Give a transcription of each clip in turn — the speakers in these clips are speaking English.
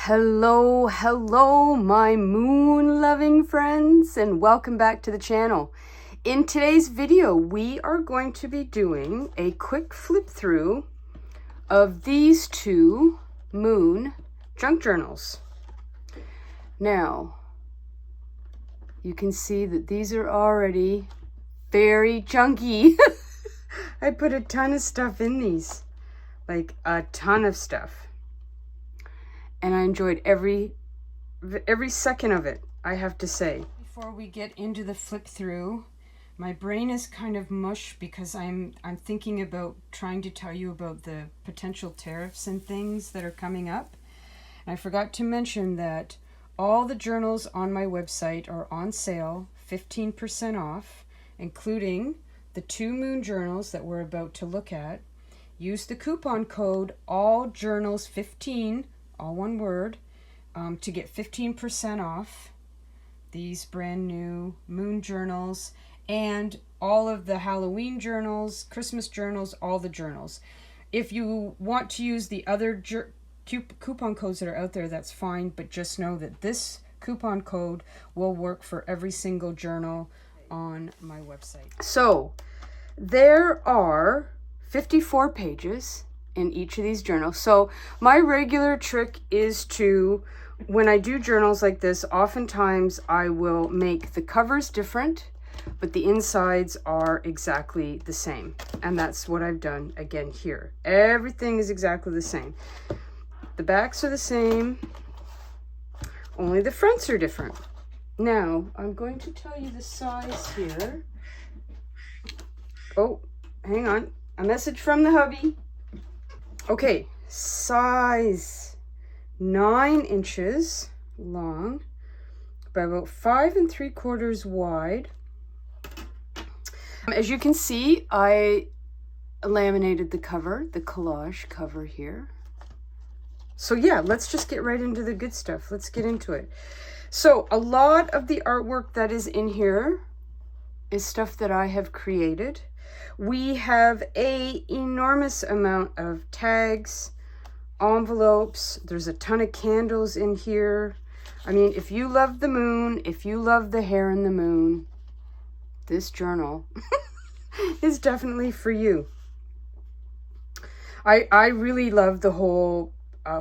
Hello, my moon-loving friends, and welcome back to the channel. In today's video, we are going to be doing a quick flip through of these two moon junk journals. Now, you can see that these are already very junky. I put a ton of stuff in these, like a ton of stuff. And I enjoyed every second of it, I have to say. Before we get into the flip through, my brain is kind of mush because I'm thinking about trying to tell you about the potential tariffs and things that are coming up. And I forgot to mention that all the journals on my website are on sale, 15% off, including the two moon journals that we're about to look at. Use the coupon code ALLJOURNALS15, all one word, to get 15% off these brand new moon journals and all of the Halloween journals, Christmas journals, all the journals. If you want to use the other coupon codes that are out there, that's fine, but just know that this coupon code will work for every single journal on my website. So there are 54 pages in each of these journals. So my regular trick is to, when I do journals like this, oftentimes I will make the covers different, but the insides are exactly the same. And that's what I've done again here. Everything is exactly the same. The backs are the same, only the fronts are different. Now, I'm going to tell you the size here. Oh, hang on. A message from the hubby. Okay, size 9 inches long by about 5 3/4 wide. As you can see, I laminated the cover, the collage cover here. So yeah, let's just get right into the good stuff. Let's get into it. So a lot of the artwork that is in here is stuff that I have created. We have an enormous amount of tags, envelopes. There's a ton of candles in here. I mean, if you love the moon, if you love the hare and the moon, this journal is definitely for you. I really love the whole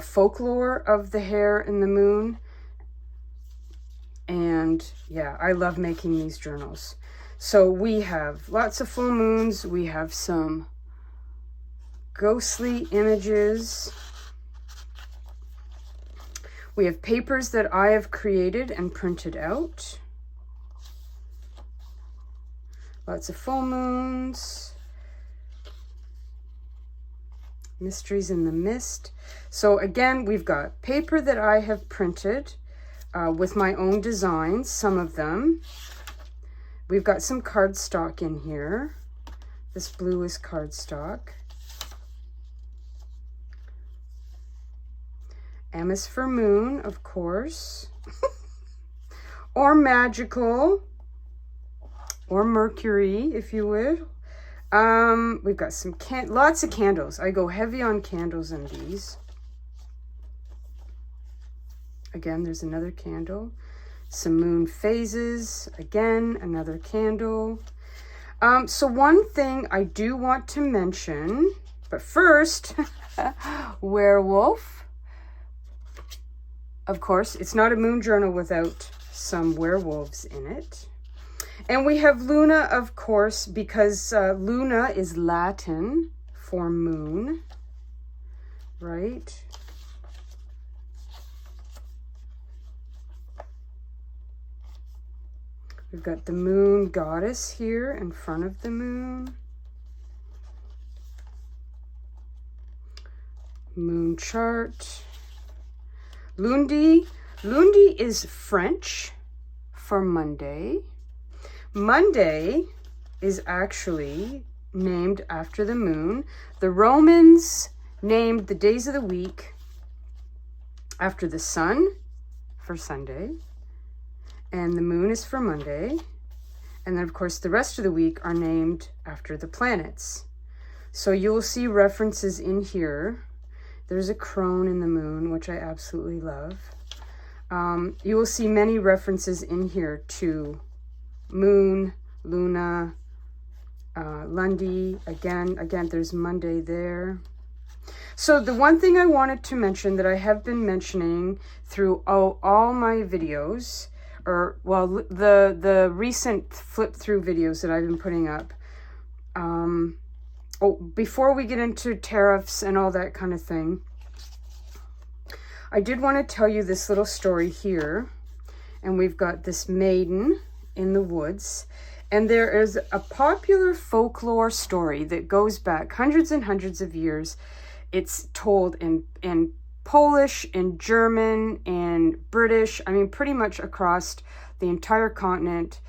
folklore of the hare and the moon. And yeah, I love making these journals. So we have lots of full moons. We have some ghostly images. We have papers that I have created and printed out. Lots of full moons. Mysteries in the mist. So again, we've got paper that I have printed with my own designs, some of them. We've got some cardstock in here. This blue is cardstock. M is for moon, of course. Or magical. Or Mercury, if you would. We've got some lots of candles. I go heavy on candles in these. Again, there's another candle. Some moon phases, again, another candle. So one thing I do want to mention, but first, werewolf. Of course, it's not a moon journal without some werewolves in it. And we have Luna, of course, because Luna is Latin for moon, right? We've got the moon goddess here in front of the moon. Moon chart. Lundi. Lundi is French for Monday. Monday is actually named after the moon. The Romans named the days of the week after the sun for Sunday. And the moon is for Monday. And then, of course, the rest of the week are named after the planets. So you'll see references in here There's a crone in the moon, which I absolutely love. You will see many references in here to moon, Luna, Lundy. Again, there's Monday there. So the one thing I wanted to mention that I have been mentioning through all my videos, or well, the recent flip through videos that I've been putting up. Before we get into tariffs and all that kind of thing, I did want to tell you this little story here. And we've got this maiden in the woods. And there is a popular folklore story that goes back hundreds and hundreds of years. It's told in Polish, in German, in British, I mean, pretty much across the entire continent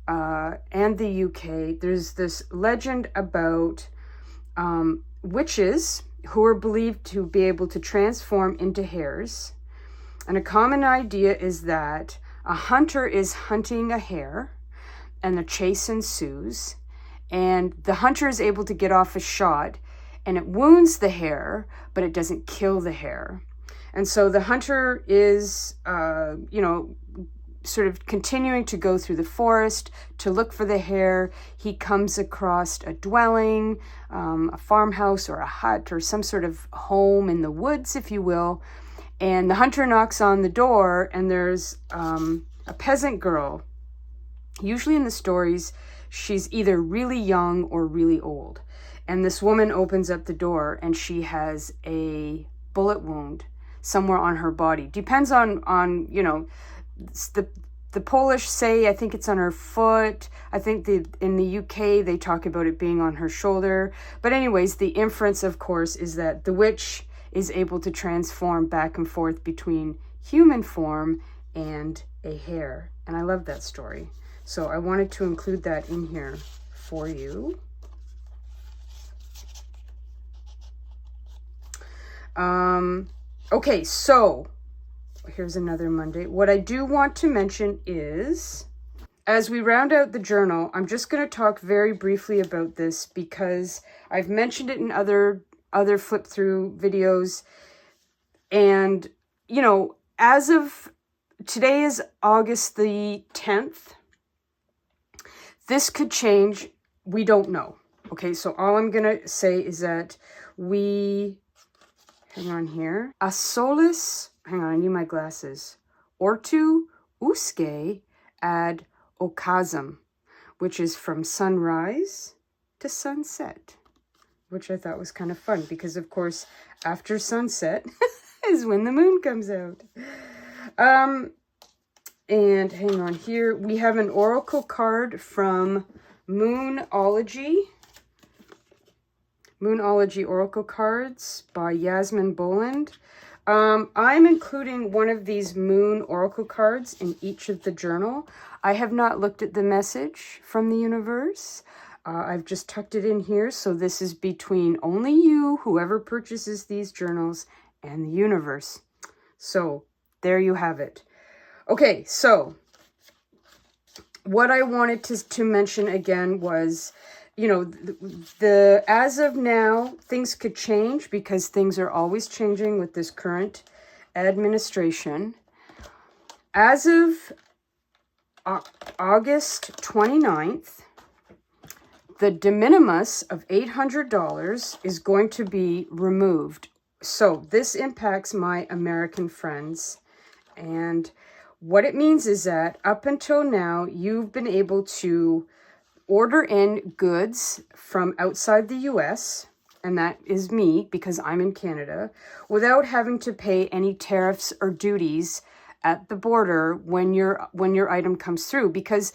and the UK. There's this legend about witches who are believed to be able to transform into hares. And a common idea is that a hunter is hunting a hare and the chase ensues, and the hunter is able to get off a shot, and it wounds the hare, but it doesn't kill the hare. And so the hunter is, sort of continuing to go through the forest to look for the hare. He comes across a dwelling, a farmhouse or a hut or some sort of home in the woods, if you will. And the hunter knocks on the door, and there's a peasant girl. Usually in the stories, she's either really young or really old. And this woman opens up the door, and she has a bullet wound somewhere on her body. Depends on the Polish say, I think it's on her foot. I think in the UK, they talk about it being on her shoulder. But anyways, the inference, of course, is that the witch is able to transform back and forth between human form and a hare. And I love that story. So I wanted to include that in here for you. Okay, so here's another Monday. What I do want to mention is, as we round out the journal, I'm just going to talk very briefly about this because I've mentioned it in other flip through videos. And, as of today is August the 10th. This could change. We don't know. Okay, so all I'm going to say is that hang on here. A solis, hang on, I need my glasses. Ortu usque ad ocasum, which is from sunrise to sunset, which I thought was kind of fun because, of course, after sunset is when the moon comes out. And hang on here. We have an oracle card from Moonology. Moonology Oracle Cards by Yasmin Boland. I'm including one of these Moon Oracle cards in each of the journal. I have not looked at the message from the universe. I've just tucked it in here. So this is between only you, whoever purchases these journals, and the universe. So there you have it. Okay, so what I wanted to mention again was, as of now, things could change because things are always changing with this current administration. As of August 29th, the de minimis of $800 is going to be removed. So this impacts my American friends. And what it means is that up until now, you've been able to order in goods from outside the US, and that is me because I'm in Canada, without having to pay any tariffs or duties at the border when your item comes through. Because,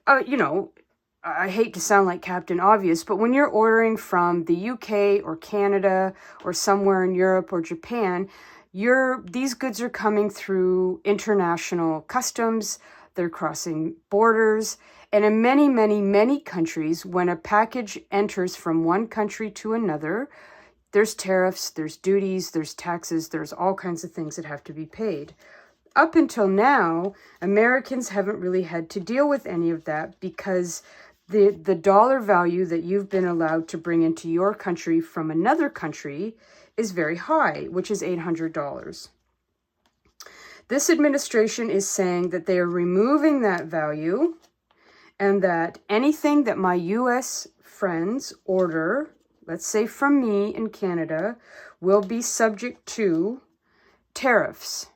I hate to sound like Captain Obvious, but when you're ordering from the UK or Canada or somewhere in Europe or Japan, these goods are coming through international customs, they're crossing borders, and in many, many, many countries, when a package enters from one country to another, there's tariffs, there's duties, there's taxes, there's all kinds of things that have to be paid. Up until now, Americans haven't really had to deal with any of that because the dollar value that you've been allowed to bring into your country from another country is very high, which is $800. This administration is saying that they are removing that value and that anything that my US friends order, let's say from me in Canada, will be subject to tariffs.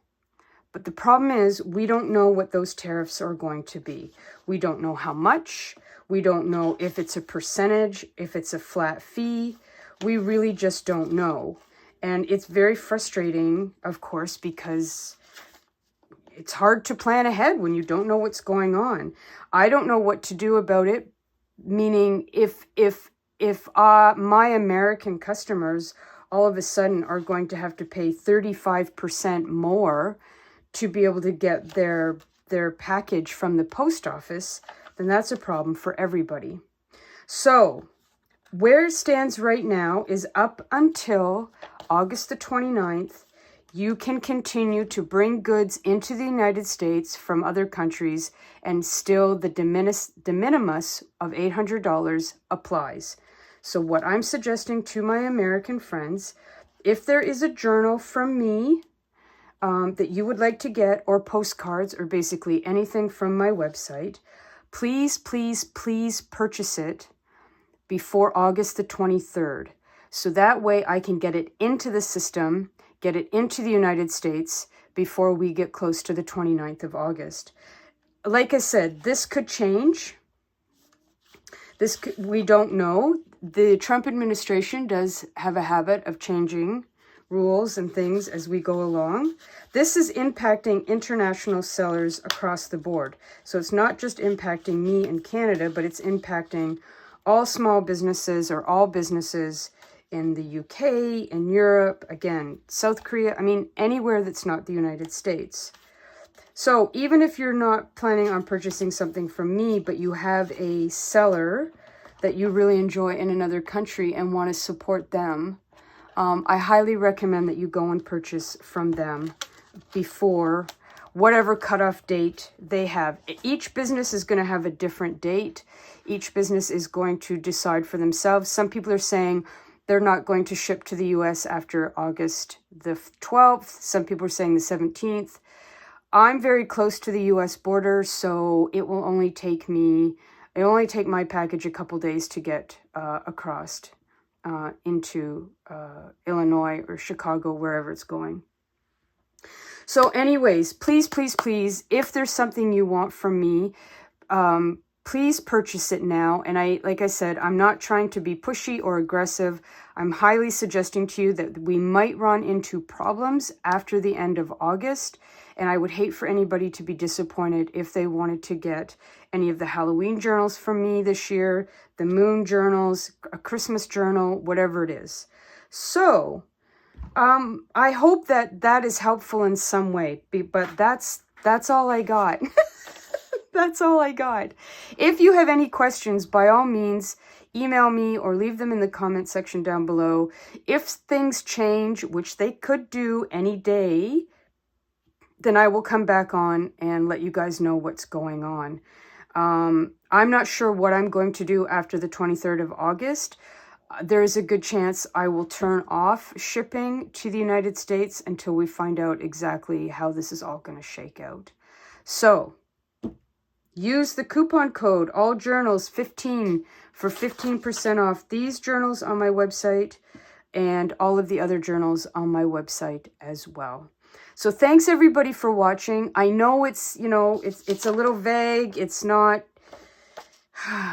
But the problem is we don't know what those tariffs are going to be. We don't know how much. We don't know if it's a percentage, if it's a flat fee. We really just don't know. And it's very frustrating, of course, because it's hard to plan ahead when you don't know what's going on. I don't know what to do about it, meaning if my American customers all of a sudden are going to have to pay 35% more to be able to get their package from the post office, then that's a problem for everybody. So where it stands right now is up until August the 29th, you can continue to bring goods into the United States from other countries, and still the de minimis of $800 applies. So what I'm suggesting to my American friends, if there is a journal from me that you would like to get, or postcards, or basically anything from my website, please, please, please purchase it before August the 23rd. So that way I can get it into the system, get it into the United States before we get close to the 29th of August. Like I said, this could change. We don't know. The Trump administration does have a habit of changing rules and things as we go along. This is impacting international sellers across the board. So it's not just impacting me in Canada, but it's impacting all small businesses or all businesses in the UK, in Europe, again, South Korea, I mean, anywhere that's not the United States. So even if you're not planning on purchasing something from me, but you have a seller that you really enjoy in another country and want to support them, I highly recommend that you go and purchase from them before whatever cutoff date they have. Each business is going to have a different date. Each business is going to decide for themselves. Some people are saying they're not going to ship to the US after August the 12th. Some people are saying the 17th. I'm very close to the US border, so it will only take my package a couple days to get across into Illinois or Chicago, wherever it's going. So anyways, please, please, please, if there's something you want from me, please purchase it now. And like I said, I'm not trying to be pushy or aggressive. I'm highly suggesting to you that we might run into problems after the end of August. And I would hate for anybody to be disappointed if they wanted to get any of the Halloween journals from me this year, the moon journals, a Christmas journal, whatever it is. So I hope that is helpful in some way, but that's all I got. That's all I got. If you have any questions, by all means, email me or leave them in the comment section down below. If things change, which they could do any day, then I will come back on and let you guys know what's going on. I'm not sure what I'm going to do after the 23rd of August. There is a good chance I will turn off shipping to the United States until we find out exactly how this is all going to shake out. So use the coupon code ALLJOURNALS15 for 15% off these journals on my website and all of the other journals on my website as well. So thanks everybody for watching. I know it's, it's a little vague. It's not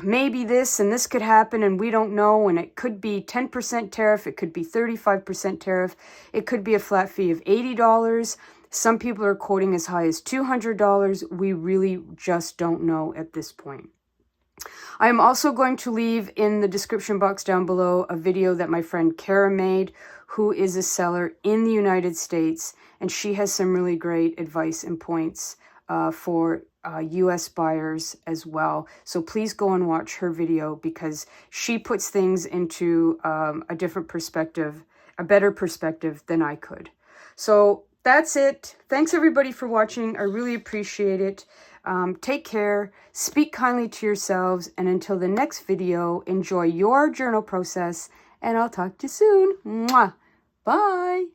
maybe this and this could happen and we don't know, and it could be 10% tariff, it could be 35% tariff, it could be a flat fee of $80. Some people are quoting as high as $200. We really just don't know at this point. I am also going to leave in the description box down below a video that my friend Hare made, who is a seller in the United States, and she has some really great advice and points for US buyers as well. So please go and watch her video because she puts things into a different perspective, a better perspective than I could. So that's it. Thanks everybody for watching. I really appreciate it. Take care, speak kindly to yourselves, and until the next video, enjoy your journal process, and I'll talk to you soon. Mwah! Bye.